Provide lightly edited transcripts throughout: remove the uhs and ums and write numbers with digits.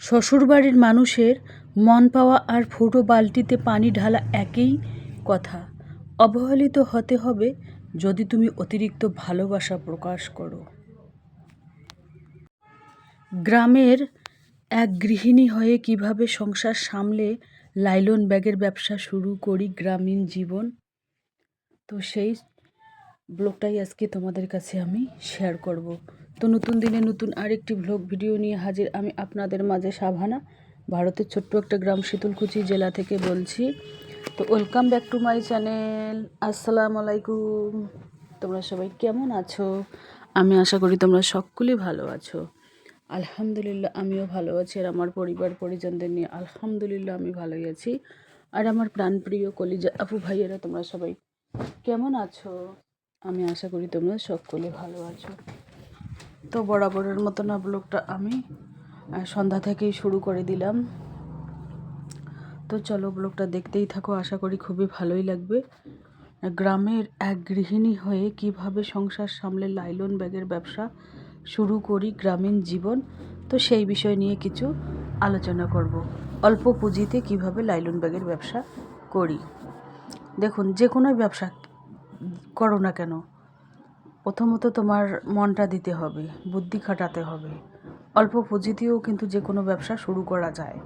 শ্বশুরবাড়ির মানুষের মন পাওয়া আর ফুটো বালতিতে পানি ঢালা একই কথা। অবহেলিত হতে হবে যদি তুমি অতিরিক্ত ভালোবাসা প্রকাশ করো। গ্রামের এক গৃহিণী হয়ে কিভাবে সংসার সামলে লাইলন ব্যাগের ব্যবসা শুরু করি গ্রামীণ জীবন, তো সেই ব্লগটাই আজকে তোমাদের কাছে আমি শেয়ার করব। তো নতুন দিনে নতুন আরেকটি ব্লগ ভিডিও নিয়ে হাজির আমি আপনাদের মাঝে সাভানা, ভারতের ছোট্ট একটা গ্রাম শীতলকুচি জেলা থেকে বলছি। তো welcome back to my channel. আসসালামু আলাইকুম। তোমরা সবাই কেমন আছো? আমি আশা করি তোমরা সকলেই ভালো আছো। আলহামদুলিল্লাহ আমিও ভালো আছি, আর আমার পরিবার পরিজনদের নিয়ে আলহামদুলিল্লাহ আমি ভালোই আছি। আর আমার প্রাণপ্রিয় কলিজা আপু ভাইয়েরা তোমরা সবাই কেমন আছো? আমি আশা করি তোমরা সকলে ভালো আছো। তো বরাবরের মতো না ব্লগটা আমি সন্ধ্যা থেকেই শুরু করে দিলাম। তো চলো ব্লগটা দেখতেই থাকো, আশা করি খুবই ভালোই লাগবে। গ্রামের এক গৃহিণী হয়ে কিভাবে সংসার সামলে লাইলন ব্যাগের ব্যবসা শুরু করি গ্রামীণ জীবন, তো সেই বিষয় নিয়ে কিছু আলোচনা করব। অল্প পুঁজিতে কিভাবে লাইলন ব্যাগের ব্যবসা করি। দেখুন, যে কোনো ব্যবসা করো না কেন, প্রথমত তোমার মনটা দিতে হবে, বুদ্ধি খাটাতে হবে। অল্প পুঁজিতেও কিন্তু যে কোনো ব্যবসা শুরু করা যায়।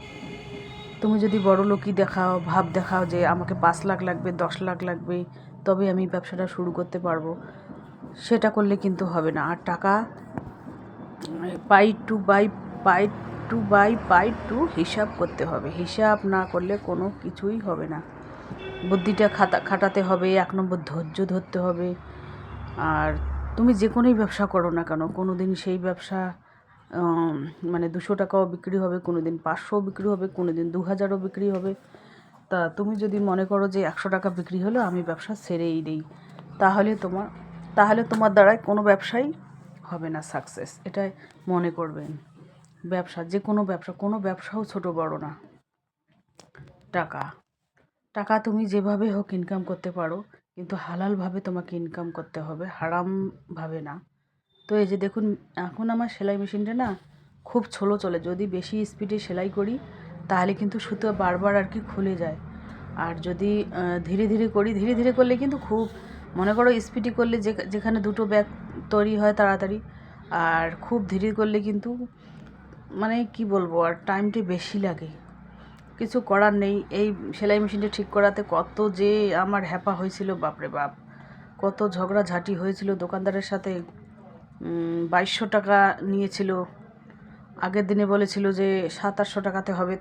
তুমি যদি বড়লোকই দেখাও, ভাব দেখাও যে আমাকে 5 লাখ লাগবে, 10 লাখ লাগবে, তবে আমি ব্যবসাটা শুরু করতে পারবো, সেটা করলে কিন্তু হবে না। আর টাকা পাই টু হিসাব করতে হবে। হিসাব না করলে কোনো কিছুই হবে না। বুদ্ধিটা খাটাতে হবে, 1 নম্বর ধৈর্য ধরতে হবে। আর তুমি যে কোনোই ব্যবসা করো না কেন, কোনো দিন সেই ব্যবসা মানে 200 টাকাও বিক্রি হবে, কোনো দিন 500 বিক্রি হবে, কোনো দিন 2000ও বিক্রি হবে। তা তুমি যদি মনে করো যে 100 টাকা বিক্রি হলো আমি ব্যবসা ছেড়েই দিই, তাহলে তোমার দ্বারাই কোনো ব্যবসাই হবে না সাকসেস। এটাই মনে করবেন। ব্যবসা, যে কোনো ব্যবসাও ছোট বড় না। টাকা তুমি যেভাবে হোক ইনকাম করতে পারো, কিন্তু হালালভাবে তোমাকে ইনকাম করতে হবে, হারামভাবে না। তো এই যে দেখুন, এখন আমার সেলাই মেশিনটা না খুব স্লো চলে। যদি বেশি স্পিডে সেলাই করি তাহলে কিন্তু সুতো বারবার আর কি খুলে যায়। আর যদি ধীরে ধীরে করি, ধীরে ধীরে করলে কিন্তু খুব, মনে করো স্পিডে করলে যেখানে 2টো ব্যাগ তৈরি হয় তাড়াতাড়ি, আর খুব ধীরে করলে কিন্তু মানে কি বলবো, আর টাইমটা বেশি লাগে। কিছু করার নেই। এই সেলাই মেশিনটা ঠিক করাতে কত যে আমার হ্যাপা হয়েছিল, বাপরে বাপ, কত ঝগড়াঝাটি হয়েছিল দোকানদারের সাথে। 2200 টাকা নিয়েছিল। আগের দিনে বলেছিল যে 700-800 টাকাতে হবে,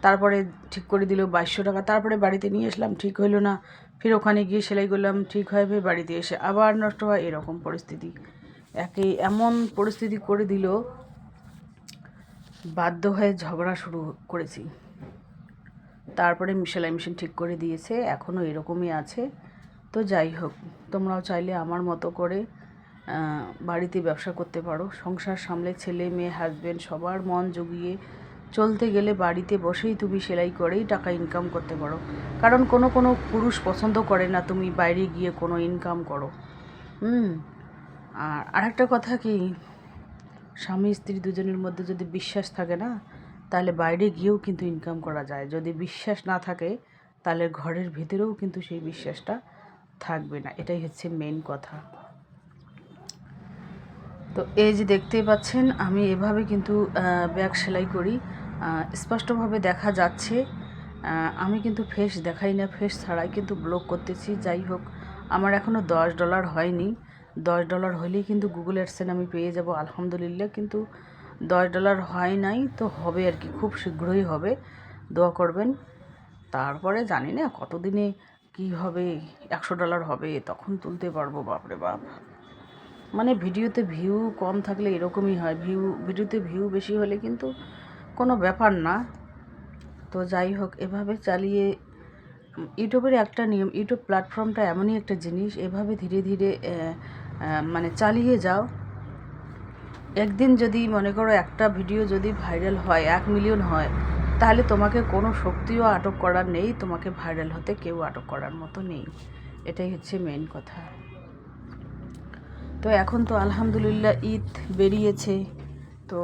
তারপরে ঠিক করে দিল 2200 টাকা। তারপরে বাড়িতে নিয়ে আসলাম, ঠিক হইলো না। ফির ওখানে গিয়ে সেলাই করলাম, ঠিক হয়, বাড়িতে এসে আবার নষ্ট হয়। এরকম পরিস্থিতি, এমন পরিস্থিতি করে দিল, বাধ্য হয়ে ঝগড়া শুরু করেছি। তারপরে সেলাই মেশিন ঠিক করে দিয়েছে, এখনও এরকমই আছে। তো যাই হোক, তোমরাও চাইলে আমার মতো করে বাড়িতে ব্যবসা করতে পারো। সংসার সামলে ছেলে মেয়ে হাজব্যান্ড সবার মন জুগিয়ে চলতে গেলে বাড়িতে বসেই তুমি সেলাই করেই টাকা ইনকাম করতে পারো। কারণ কোনো পুরুষ পছন্দ করে না তুমি বাইরে গিয়ে কোনো ইনকাম করো। আর আরেকটা কথা কি, স্বামী স্ত্রী দুজনের মধ্যে যদি বিশ্বাস থাকে না, তাহলে বাইরে গিয়েও কিন্তু ইনকাম করা যায়। যদি বিশ্বাস না থাকে তাহলে ঘরের ভিতরেও কিন্তু সেই বিশ্বাসটা থাকবে না। এটাই হচ্ছে মেন কথা। তো এই যে দেখতেই পাচ্ছেন, আমি এভাবে কিন্তু ব্যাগ সেলাই করি। স্পষ্টভাবে দেখা যাচ্ছে। আমি কিন্তু ফেস দেখাই না, ফেস ছাড়াই কিন্তু ব্লগ করতেছি। যাই হোক, আমার এখনও $10 হয়নি। $10 হলেই কিন্তু গুগল অ্যাডসেন্স আমি পেয়ে যাব আলহামদুলিল্লাহ। কিন্তু $10 হয় নাই, তো হবে আর কি, খুব শীঘ্রই হবে। দোয়া করবেন। তারপরে জানি না কতদিনে কি হবে, $100 হবে, তখন তুলতে পারবো। বাপরে বাপ, মানে ভিডিওতে ভিউ কম থাকলে এরকমই হয়। ভিডিওতে ভিউ বেশি হলে কিন্তু কোনো ব্যাপার না। তো যাই হোক, এভাবে চালিয়ে, ইউটিউবের একটা নিয়ম, ইউটিউব প্ল্যাটফর্মটা এমনই একটা জিনিস, এভাবে ধীরে ধীরে মানে চালিয়ে যাও। একদিন যদি মনে করো একটা ভিডিও যদি ভাইরাল হয়, 1 মিলিয়ন হয়, তাহলে তোমাকে কোনো শক্তিও আটক করার নেই, তোমাকে ভাইরাল হতে কেউ আটক করার মতো নেই। এটাই হচ্ছে মেন কথা। তো এখন তো আলহামদুলিল্লাহ ঈদ বেরিয়েছে, তো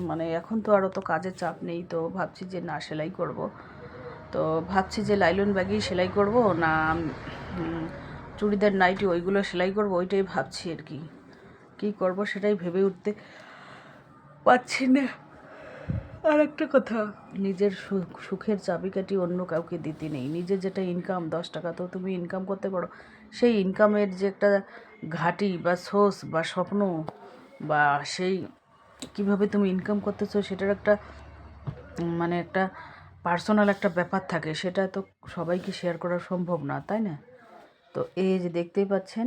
মানে এখন তো আর অত কাজের চাপ নেই, তো ভাবছি যে না সেলাই করব। তো ভাবছি যে লাইলন ব্যাগই সেলাই করব না চুড়িদার নাইটি ওইগুলো সেলাই করব, ওইটাই ভাবছি আর কি কী করব সেটাই ভেবে উঠতে পারছি না। আর একটা কথা, নিজের সুখের চাবিকাঠি অন্য কাউকে দিতে নেই। নিজের যেটা ইনকাম 10 টাকা তো তুমি ইনকাম করতে পারো, সেই ইনকামের যে একটা ঘাঁটি বা সোর্স বা স্বপ্ন বা সেই কিভাবে তুমি ইনকাম করতেছো সেটার একটা মানে একটা পার্সোনাল একটা ব্যাপার থাকে, সেটা তো সবাইকে শেয়ার করা সম্ভব না, তাই না? তো এই যে দেখতেই পাচ্ছেন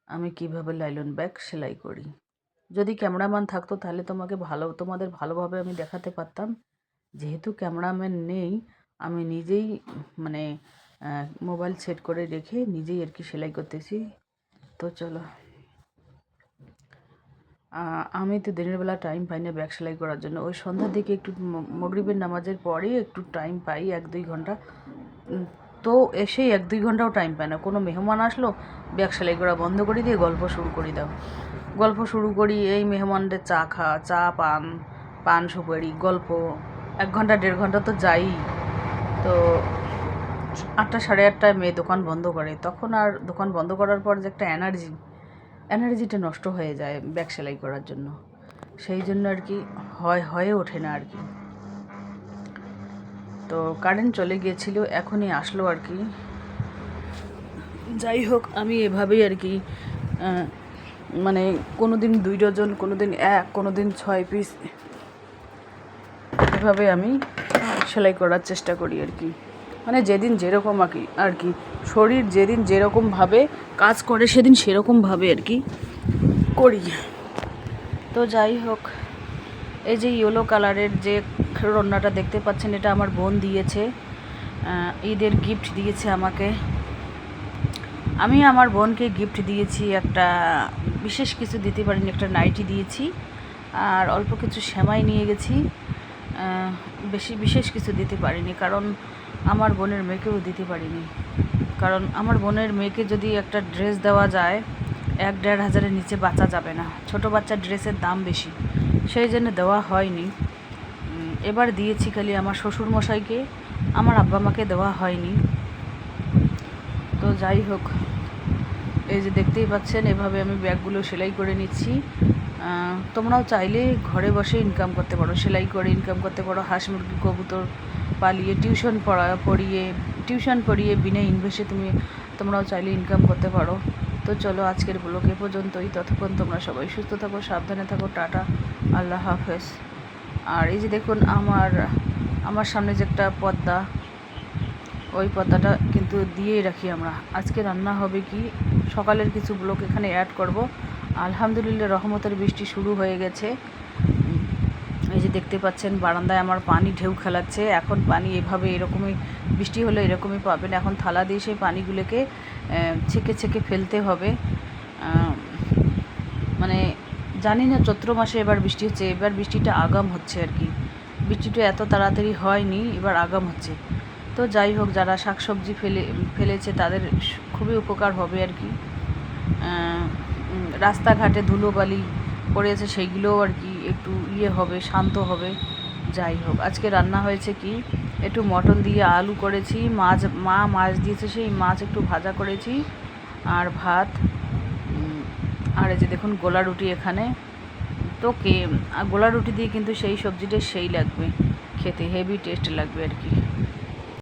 আমি কিভাবে লাইলন ব্যাগ সেলাই করি। যদি ক্যামেরাম্যান থাকতো তাহলে তোমাদের ভালোভাবে আমি দেখাতে পারতাম। যেহেতু ক্যামেরাম্যান নেই, আমি নিজেই মানে মোবাইল সেট করে রেখে নিজেই আর কি সেলাই করতেছি। তো চলো, আমি তো দিনের বেলা টাইম পাই না ব্যাগ সেলাই করার জন্য। ওই সন্ধ্যার দিকে একটু মাগরিবের নামাজের পরে একটু টাইম পাই 1-2 ঘন্টা। তো এসেই 1-2 ঘন্টাও টাইম পায় না। কোনো মেহমান আসলো, ব্যাগ সেলাই করা বন্ধ করে দিয়ে গল্প শুরু করে দাও। গল্প শুরু করি, এই মেহমানদের চা পান সুপারি গল্প 1 ঘন্টা 1.5 ঘন্টা তো যাই। তো 8টা 8:30টায় মেয়ে দোকান বন্ধ করে, তখন আর দোকান বন্ধ করার পর যে একটা এনার্জিটা নষ্ট হয়ে যায় ব্যাগ সেলাই করার জন্য, সেই জন্য আর কি হয়ে ওঠে না আর কি। তো কারেন্ট চলে গিয়েছিল, এখনই আসলো আর কি। যাই হোক, আমি এভাবেই আর কি মানে কোনো দিন 2 ডজন, কোনো দিন 1, কোনো দিন 6 পিস, এভাবে আমি সেলাই করার চেষ্টা করি আর কি। মানে যেদিন যেরকম আর কি শরীর যেদিন যেরকমভাবে কাজ করে সেদিন সেরকমভাবে আর কি করি। তো যাই হোক, এই যে ইয়েলো কালারের যে রান্নাটা দেখতে পাচ্ছেন, এটা আমার বোন দিয়েছে, ঈদের গিফট দিয়েছে আমাকে। আমি আমার বোনকে গিফট দিয়েছি, একটা বিশেষ কিছু দিতে পারিনি, একটা নাইটি দিয়েছি আর অল্প কিছু সেমাই নিয়ে গেছি। বেশি বিশেষ কিছু দিতে পারিনি, কারণ আমার বোনের মেয়েকেও দিতে পারিনি। কারণ আমার বোনের মেয়েকে যদি একটা ড্রেস দেওয়া যায় 1-1.5 হাজারের নিচে বাঁচা যাবে না, ছোটো বাচ্চার ড্রেসের দাম বেশি, সেই জন্য দেওয়া হয়নি। এবার দিয়েছি খালি আমার শ্বশুরমশাইকে, আমার আব্বা মাকে দেওয়া হয়নি। তো যাই হোক, এই যে দেখতেই পাচ্ছেন এভাবে আমি ব্যাগগুলো সেলাই করে নিচ্ছি। তোমরাও চাইলে ঘরে বসে ইনকাম করতে পারো, সেলাই করে ইনকাম করতে পারো, হাঁস মুরগি কবুতর পালিয়ে টিউশন পড়িয়ে বিনা ইনভেস্টে তোমরাও চাইলে ইনকাম করতে পারো। তো চলো, আজকের ব্লগ এ পর্যন্তই। ততক্ষণ তোমরা সবাই সুস্থ থাকো, সাবধানে থাকো, টাটা, আল্লাহ হাফেজ। আর এই যে দেখুন আমার সামনে যে একটা পর্দা, ওই পর্দাটা কিন্তু দিয়েই রাখি আমরা। আজকে রান্না হবে কি, সকালের কিছু ব্লগ এখানে অ্যাড করব। আলহামদুলিল্লাহ রহমতের বৃষ্টি শুরু হয়ে গেছে। এই যে দেখতে পাচ্ছেন বারান্দায় আমার পানি ঢেউ খেলাচ্ছে। এখন পানি এরকমই বৃষ্টি হলে এরকমই পাবেন। এখন থালা দিয়ে সেই পানিগুলোকে ছেঁকে ফেলতে হবে। মানে জানি না চৈত্র মাসে এবার বৃষ্টি হচ্ছে, এবার বৃষ্টিটা আগাম হচ্ছে আর কি। বৃষ্টিটা এত তাড়াতাড়ি হয়নি, এবার আগাম হচ্ছে। তো যাই হোক, যারা শাকসবজি ফেলেছে তাদের খুবই উপকার হবে আর কি। রাস্তাঘাটে ধুলোবালি পড়েছে, সেইগুলোও আর কি একটু হবে, শান্ত হবে। যাই হোক, আজকে রান্না হয়েছে কি, একটু মটন দিয়ে আলু করেছি, মাছ দিয়েছে, সেই মাছ একটু ভাজা করেছি আর ভাত। আর এই যে দেখুন গোলা রুটি এখানে। তো গোলা রুটি দিয়ে কিন্তু সেই সবজিটা সেই লাগবে খেতে, হেভি টেস্ট লাগবে আর কি।